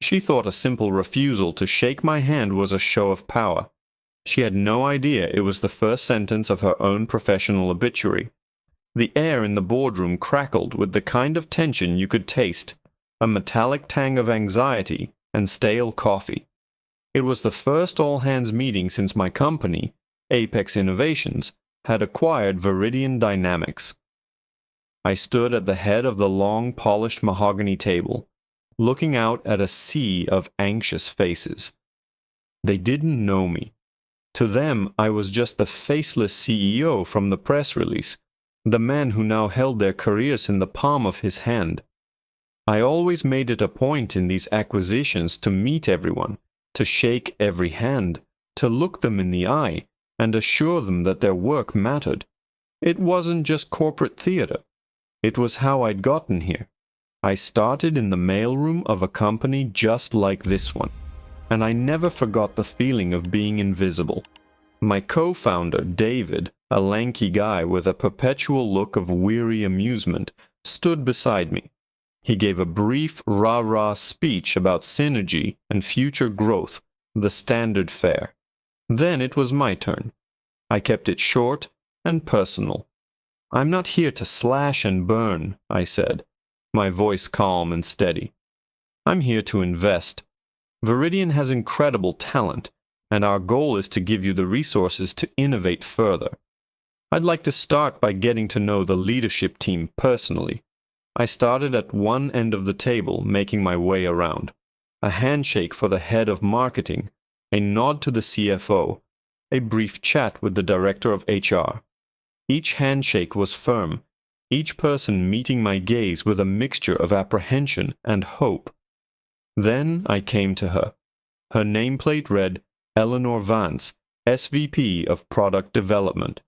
She thought a simple refusal to shake my hand was a show of power. She had no idea it was the first sentence of her own professional obituary. The air in the boardroom crackled with the kind of tension you could taste, a metallic tang of anxiety and stale coffee. It was the first all-hands meeting since my company, Apex Innovations, had acquired Viridian Dynamics. I stood at the head of the long, polished mahogany table, looking out at a sea of anxious faces. They didn't know me. To them, I was just the faceless CEO from the press release, the man who now held their careers in the palm of his hand. I always made it a point in these acquisitions to meet everyone, to shake every hand, to look them in the eye, and assure them that their work mattered. It wasn't just corporate theater. It was how I'd gotten here. I started in the mailroom of a company just like this one, and I never forgot the feeling of being invisible. My co-founder, David, a lanky guy with a perpetual look of weary amusement, stood beside me. He gave a brief rah-rah speech about synergy and future growth, the standard fare. Then it was my turn. I kept it short and personal. "I'm not here to slash and burn," I said, my voice calm and steady. "I'm here to invest. Viridian has incredible talent, and our goal is to give you the resources to innovate further. I'd like to start by getting to know the leadership team personally." I started at one end of the table, making my way around. A handshake for the head of marketing, a nod to the CFO, a brief chat with the director of HR. Each handshake was firm, each person meeting my gaze with a mixture of apprehension and hope. Then I came to her. Her nameplate read Eleanor Vance, SVP of Product Development.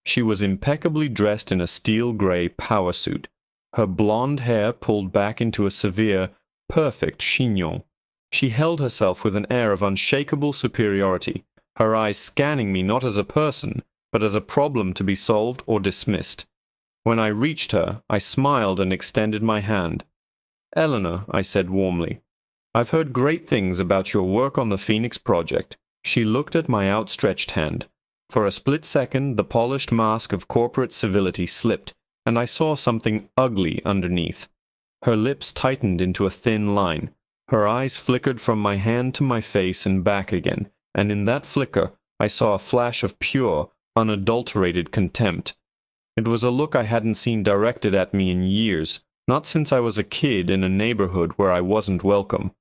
She was impeccably dressed in a steel gray power suit, her blonde hair pulled back into a severe, perfect chignon. She held herself with an air of unshakable superiority, her eyes scanning me not as a person, but as a problem to be solved or dismissed. When I reached her, I smiled and extended my hand. "Eleanor," I said warmly, "I've heard great things about your work on the Phoenix project." She looked at my outstretched hand. For a split second, the polished mask of corporate civility slipped, and I saw something ugly underneath. Her lips tightened into a thin line. Her eyes flickered from my hand to my face and back again, and in that flicker I saw a flash of pure, unadulterated contempt. It was a look I hadn't seen directed at me in years, not since I was a kid in a neighborhood where I wasn't welcome.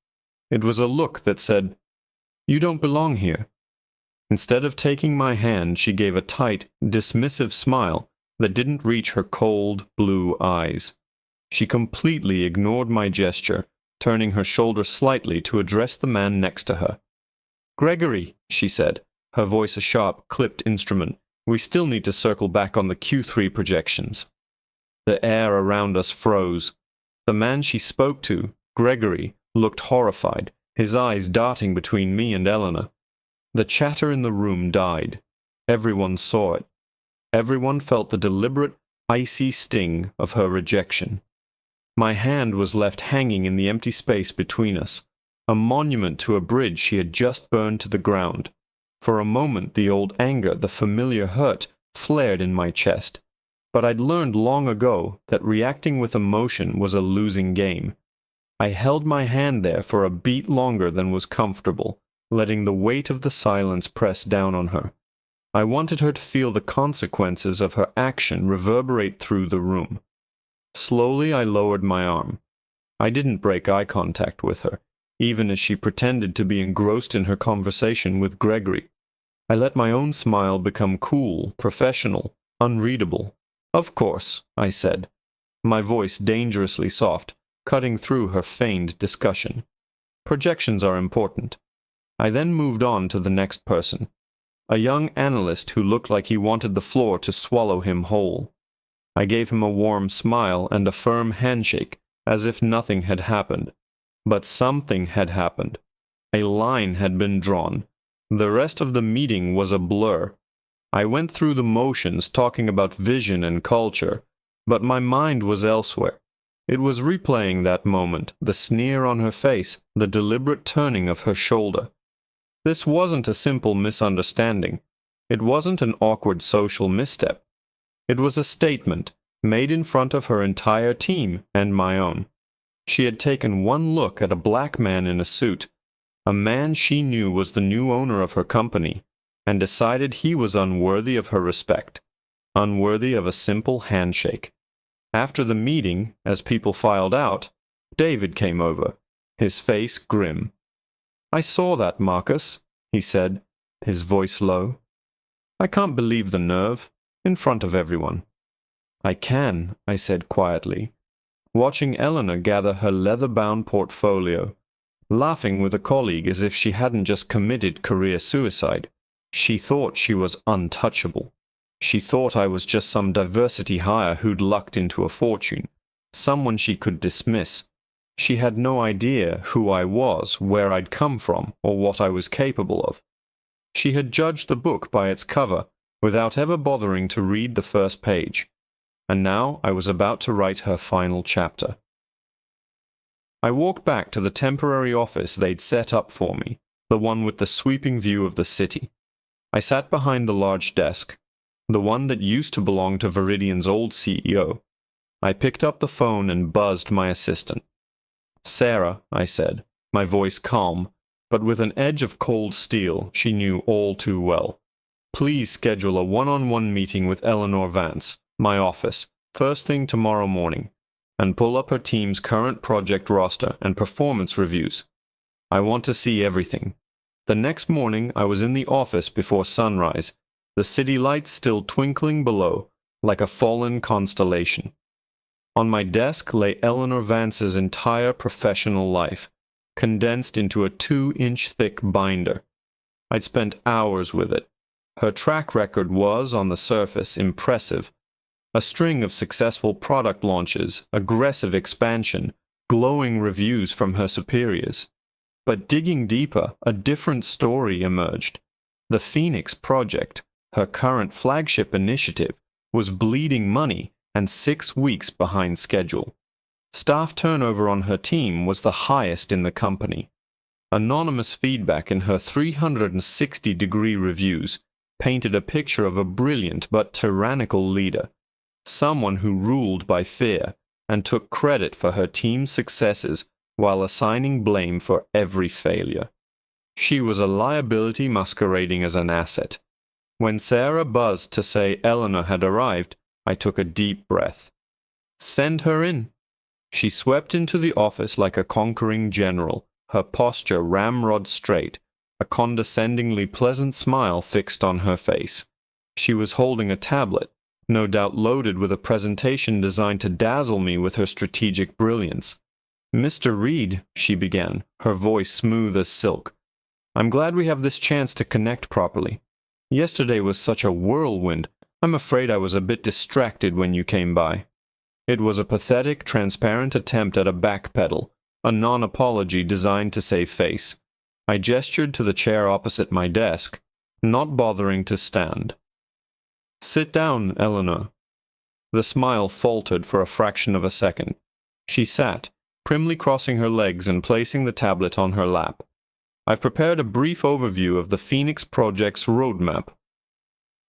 It was a look that said, "You don't belong here." Instead of taking my hand, she gave a tight, dismissive smile that didn't reach her cold, blue eyes. She completely ignored my gesture, turning her shoulder slightly to address the man next to her. "Gregory," she said, her voice a sharp, clipped instrument, "we still need to circle back on the Q3 projections." The air around us froze. The man she spoke to, Gregory, looked horrified, his eyes darting between me and Eleanor. The chatter in the room died. Everyone saw it. Everyone felt the deliberate, icy sting of her rejection. My hand was left hanging in the empty space between us, a monument to a bridge she had just burned to the ground. For a moment the old anger, the familiar hurt, flared in my chest. But I'd learned long ago that reacting with emotion was a losing game. I held my hand there for a beat longer than was comfortable, letting the weight of the silence press down on her. I wanted her to feel the consequences of her action reverberate through the room. Slowly I lowered my arm. I didn't break eye contact with her, even as she pretended to be engrossed in her conversation with Gregory. I let my own smile become cool, professional, unreadable. "Of course," I said, my voice dangerously soft, cutting through her feigned discussion. "Projections are important." I then moved on to the next person, a young analyst who looked like he wanted the floor to swallow him whole. I gave him a warm smile and a firm handshake, as if nothing had happened. But something had happened. A line had been drawn. The rest of the meeting was a blur. I went through the motions talking about vision and culture, but my mind was elsewhere. It was replaying that moment, the sneer on her face, the deliberate turning of her shoulder. This wasn't a simple misunderstanding. It wasn't an awkward social misstep. It was a statement, made in front of her entire team and my own. She had taken one look at a black man in a suit, a man she knew was the new owner of her company, and decided he was unworthy of her respect, unworthy of a simple handshake. After the meeting, as people filed out, David came over, his face grim. "I saw that, Marcus," he said, his voice low. "I can't believe the nerve, in front of everyone." "I can," I said quietly, watching Eleanor gather her leather-bound portfolio, laughing with a colleague as if she hadn't just committed career suicide. She thought she was untouchable. She thought I was just some diversity hire who'd lucked into a fortune, someone she could dismiss. She had no idea who I was, where I'd come from, or what I was capable of. She had judged the book by its cover, without ever bothering to read the first page. And now I was about to write her final chapter. I walked back to the temporary office they'd set up for me, the one with the sweeping view of the city. I sat behind the large desk, the one that used to belong to Viridian's old CEO. I picked up the phone and buzzed my assistant. "Sarah," I said, my voice calm, but with an edge of cold steel she knew all too well. "Please schedule a one-on-one meeting with Eleanor Vance, my office, first thing tomorrow morning, and pull up her team's current project roster and performance reviews. I want to see everything." The next morning I was in the office before sunrise, the city lights still twinkling below, like a fallen constellation. On my desk lay Eleanor Vance's entire professional life, condensed into a 2-inch thick binder. I'd spent hours with it. Her track record was, on the surface, impressive. A string of successful product launches, aggressive expansion, glowing reviews from her superiors. But digging deeper, a different story emerged. The Phoenix Project, her current flagship initiative, was bleeding money and 6 weeks behind schedule. Staff turnover on her team was the highest in the company. Anonymous feedback in her 360-degree reviews painted a picture of a brilliant but tyrannical leader, someone who ruled by fear and took credit for her team's successes while assigning blame for every failure. She was a liability masquerading as an asset. When Sarah buzzed to say Eleanor had arrived, I took a deep breath. "Send her in." She swept into the office like a conquering general, her posture ramrod straight, a condescendingly pleasant smile fixed on her face. She was holding a tablet, no doubt loaded with a presentation designed to dazzle me with her strategic brilliance. "Mr. Reed," she began, her voice smooth as silk, "I'm glad we have this chance to connect properly. Yesterday was such a whirlwind, I'm afraid I was a bit distracted when you came by." It was a pathetic, transparent attempt at a backpedal, a non-apology designed to save face. I gestured to the chair opposite my desk, not bothering to stand. "Sit down, Eleanor." The smile faltered for a fraction of a second. She sat, primly crossing her legs and placing the tablet on her lap. "I've prepared a brief overview of the Phoenix Project's roadmap."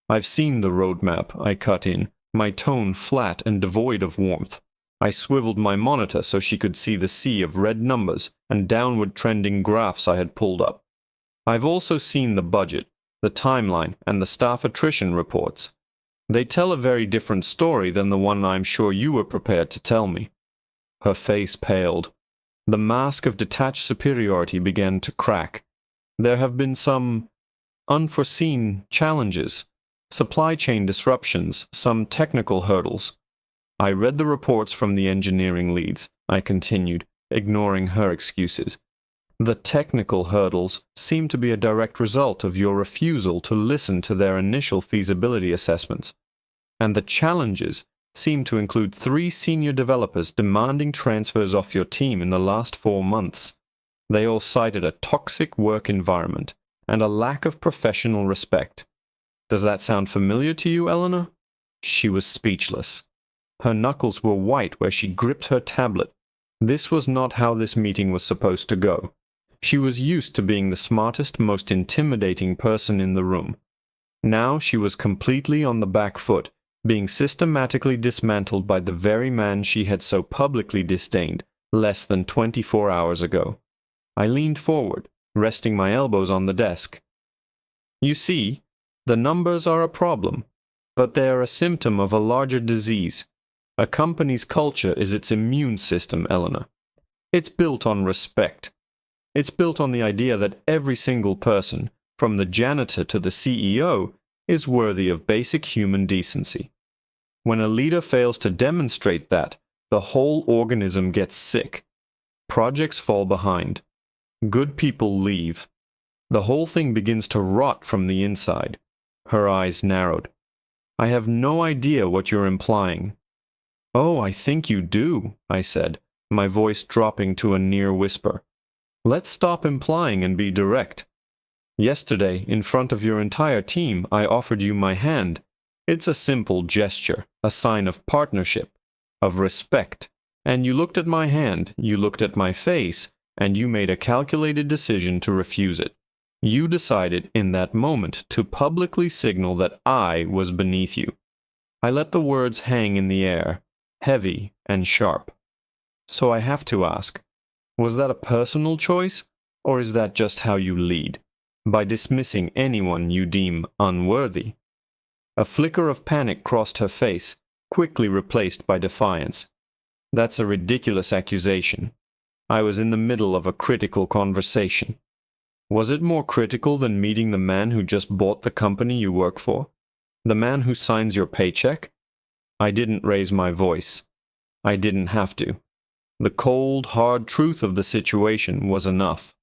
"I've seen the roadmap," I cut in, my tone flat and devoid of warmth. I swiveled my monitor so she could see the sea of red numbers and downward trending graphs I had pulled up. "I've also seen the budget, the timeline, and the staff attrition reports. They tell a very different story than the one I'm sure you were prepared to tell me." Her face paled. The mask of detached superiority began to crack. "There have been some unforeseen challenges, supply chain disruptions, some technical hurdles." "I read the reports from the engineering leads," I continued, ignoring her excuses. "The technical hurdles seem to be a direct result of your refusal to listen to their initial feasibility assessments. And the challenges seem to include 3 senior developers demanding transfers off your team in the last 4 months. They all cited a toxic work environment and a lack of professional respect. Does that sound familiar to you, Eleanor?" She was speechless. Her knuckles were white where she gripped her tablet. This was not how this meeting was supposed to go. She was used to being the smartest, most intimidating person in the room. Now she was completely on the back foot, being systematically dismantled by the very man she had so publicly disdained less than 24 hours ago. I leaned forward, resting my elbows on the desk. You see, the numbers are a problem, but they are a symptom of a larger disease. A company's culture is its immune system, Eleanor. It's built on respect. It's built on the idea that every single person, from the janitor to the CEO, is worthy of basic human decency. When a leader fails to demonstrate that, the whole organism gets sick. Projects fall behind. Good people leave. The whole thing begins to rot from the inside. Her eyes narrowed. I have no idea what you're implying. Oh, I think you do, I said, my voice dropping to a near whisper. Let's stop implying and be direct. Yesterday, in front of your entire team, I offered you my hand. It's a simple gesture, a sign of partnership, of respect. And you looked at my hand, you looked at my face, and you made a calculated decision to refuse it. You decided in that moment to publicly signal that I was beneath you. I let the words hang in the air, heavy and sharp. So I have to ask, was that a personal choice, or is that just how you lead, by dismissing anyone you deem unworthy? A flicker of panic crossed her face, quickly replaced by defiance. That's a ridiculous accusation. I was in the middle of a critical conversation. Was it more critical than meeting the man who just bought the company you work for? The man who signs your paycheck? I didn't raise my voice. I didn't have to. The cold, hard truth of the situation was enough.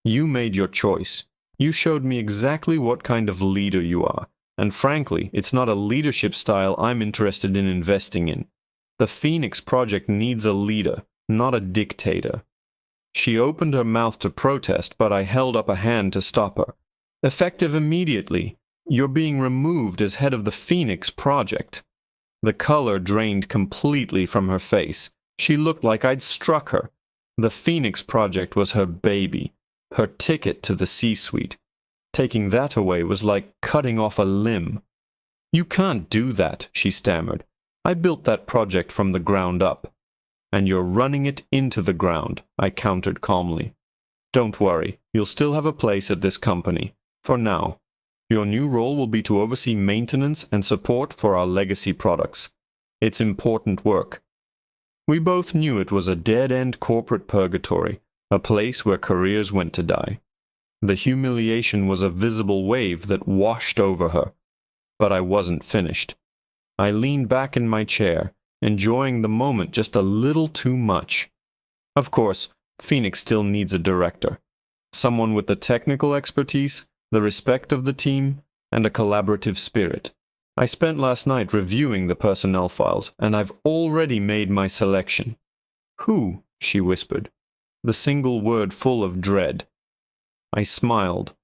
You made your choice. You showed me exactly what kind of leader you are, and frankly, it's not a leadership style I'm interested in investing in. The Phoenix Project needs a leader, not a dictator. She opened her mouth to protest, but I held up a hand to stop her. Effective immediately. You're being removed as head of the Phoenix Project. The color drained completely from her face. She looked like I'd struck her. The Phoenix Project was her baby, her ticket to the C-suite. Taking that away was like cutting off a limb. You can't do that, she stammered. I built that project from the ground up. And you're running it into the ground, I countered calmly. Don't worry, you'll still have a place at this company. For now. Your new role will be to oversee maintenance and support for our legacy products. It's important work. We both knew it was a dead-end corporate purgatory, a place where careers went to die. The humiliation was a visible wave that washed over her. But I wasn't finished. I leaned back in my chair, enjoying the moment just a little too much. Of course, Phoenix still needs a director. Someone with the technical expertise, the respect of the team, and a collaborative spirit. I spent last night reviewing the personnel files, and I've already made my selection. Who? She whispered, the single word full of dread. I smiled,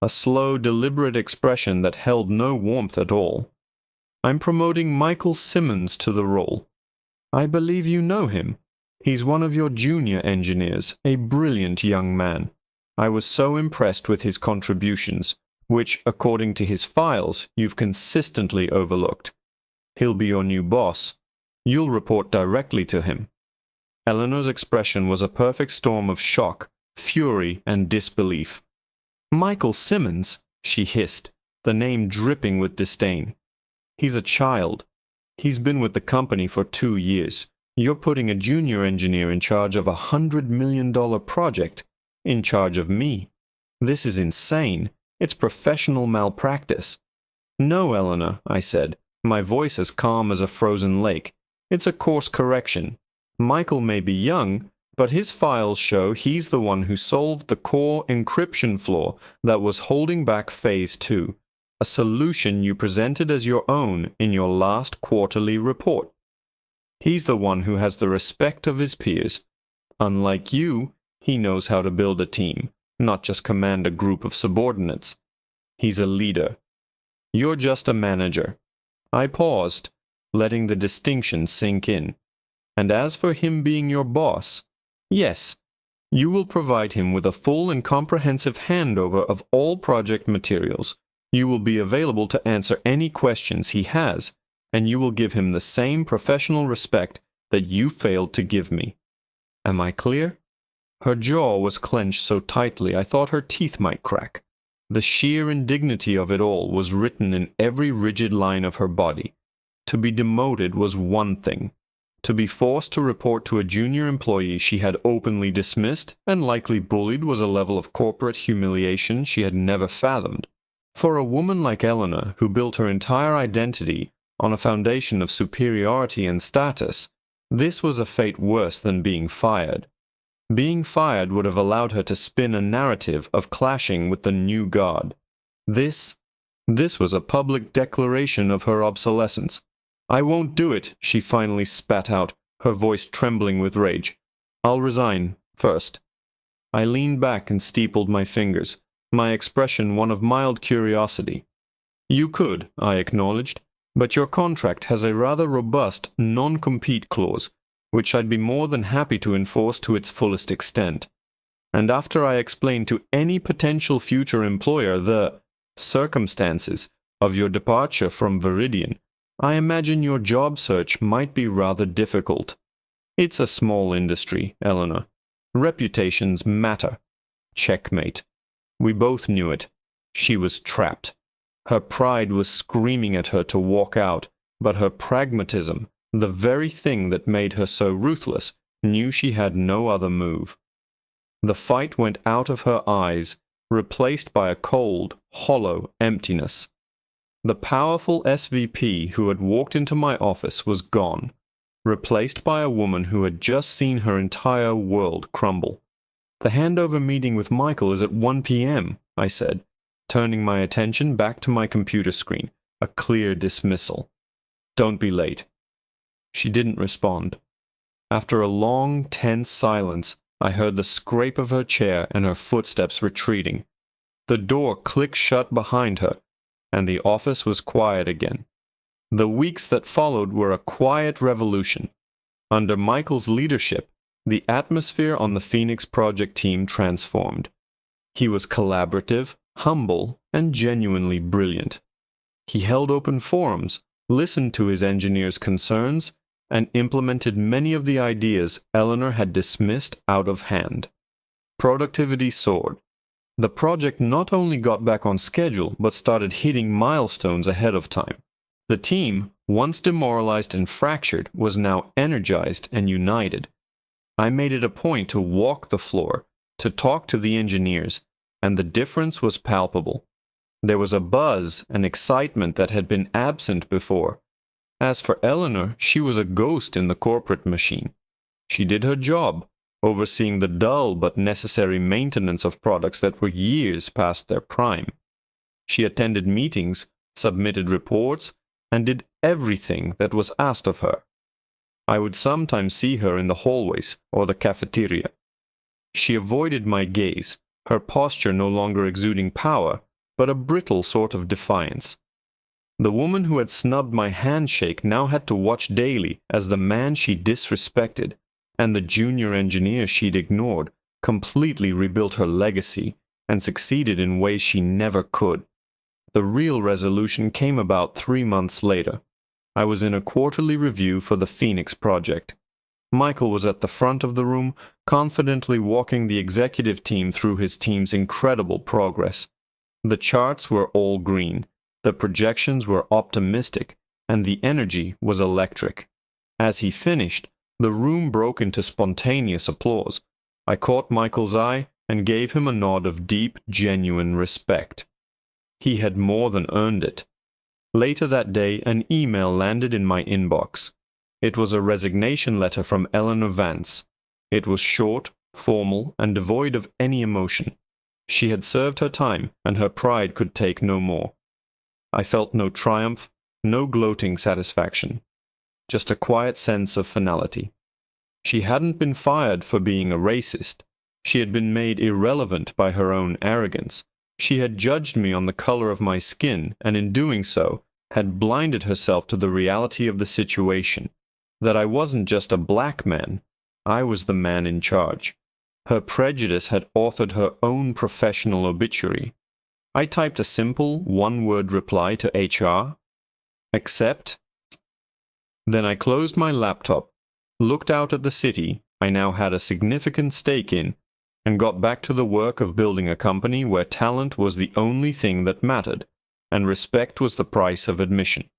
a slow, deliberate expression that held no warmth at all. I'm promoting Michael Simmons to the role. I believe you know him. He's one of your junior engineers, a brilliant young man. I was so impressed with his contributions, which, according to his files, you've consistently overlooked. He'll be your new boss. You'll report directly to him. Eleanor's expression was a perfect storm of shock, fury, and disbelief. Michael Simmons, she hissed, the name dripping with disdain. He's a child. He's been with the company for 2 years. You're putting a junior engineer in charge of $100 million project, in charge of me. This is insane. It's professional malpractice. No, Eleanor, I said, my voice as calm as a frozen lake. It's a course correction. Michael may be young, but his files show he's the one who solved the core encryption flaw that was holding back Phase 2, a solution you presented as your own in your last quarterly report. He's the one who has the respect of his peers. Unlike you, he knows how to build a team, not just command a group of subordinates. He's a leader. You're just a manager. I paused. letting the distinction sink in. And as for him being your boss, yes, you will provide him with a full and comprehensive handover of all project materials. You will be available to answer any questions he has, and you will give him the same professional respect that you failed to give me. Am I clear? Her jaw was clenched so tightly I thought her teeth might crack. The sheer indignity of it all was written in every rigid line of her body. To be demoted was one thing. To be forced to report to a junior employee she had openly dismissed and likely bullied was a level of corporate humiliation she had never fathomed. For a woman like Eleanor, who built her entire identity on a foundation of superiority and status, this was a fate worse than being fired. Being fired would have allowed her to spin a narrative of clashing with the new god. This was a public declaration of her obsolescence. "I won't do it," she finally spat out, her voice trembling with rage. "I'll resign, first." I leaned back and steepled my fingers, my expression one of mild curiosity. "You could," I acknowledged, "but your contract has a rather robust non-compete clause, which I'd be more than happy to enforce to its fullest extent. And after I explain to any potential future employer the circumstances of your departure from Viridian, I imagine your job search might be rather difficult. It's a small industry, Eleanor. Reputations matter." Checkmate. We both knew it. She was trapped. Her pride was screaming at her to walk out, but her pragmatism, the very thing that made her so ruthless, knew she had no other move. The fight went out of her eyes, replaced by a cold, hollow emptiness. The powerful SVP who had walked into my office was gone, replaced by a woman who had just seen her entire world crumble. "The handover meeting with Michael is at 1 p.m., I said, turning my attention back to my computer screen, a clear dismissal. "Don't be late." She didn't respond. After a long, tense silence, I heard the scrape of her chair and her footsteps retreating. The door clicked shut behind her, and the office was quiet again. The weeks that followed were a quiet revolution. Under Michael's leadership, the atmosphere on the Phoenix Project team transformed. He was collaborative, humble, and genuinely brilliant. He held open forums, listened to his engineers' concerns, and implemented many of the ideas Eleanor had dismissed out of hand. Productivity soared. The project not only got back on schedule, but started hitting milestones ahead of time. The team, once demoralized and fractured, was now energized and united. I made it a point to walk the floor, to talk to the engineers, and the difference was palpable. There was a buzz and excitement that had been absent before. As for Eleanor, she was a ghost in the corporate machine. She did her job, overseeing the dull but necessary maintenance of products that were years past their prime. She attended meetings, submitted reports, and did everything that was asked of her. I would sometimes see her in the hallways or the cafeteria. She avoided my gaze, her posture no longer exuding power, but a brittle sort of defiance. The woman who had snubbed my handshake now had to watch daily as the man she disrespected and the junior engineer she'd ignored completely rebuilt her legacy and succeeded in ways she never could. The real resolution came about 3 months later. I was in a quarterly review for the Phoenix Project. Michael was at the front of the room, confidently walking the executive team through his team's incredible progress. The charts were all green, the projections were optimistic, and the energy was electric. As he finished, the room broke into spontaneous applause. I caught Michael's eye and gave him a nod of deep, genuine respect. He had more than earned it. Later that day, an email landed in my inbox. It was a resignation letter from Eleanor Vance. It was short, formal, and devoid of any emotion. She had served her time, and her pride could take no more. I felt no triumph, no gloating satisfaction. Just a quiet sense of finality. She hadn't been fired for being a racist. She had been made irrelevant by her own arrogance. She had judged me on the color of my skin, and in doing so, had blinded herself to the reality of the situation, that I wasn't just a black man, I was the man in charge. Her prejudice had authored her own professional obituary. I typed a simple, one-word reply to HR. Accept. Then I closed my laptop, looked out at the city I now had a significant stake in, and got back to the work of building a company where talent was the only thing that mattered, and respect was the price of admission.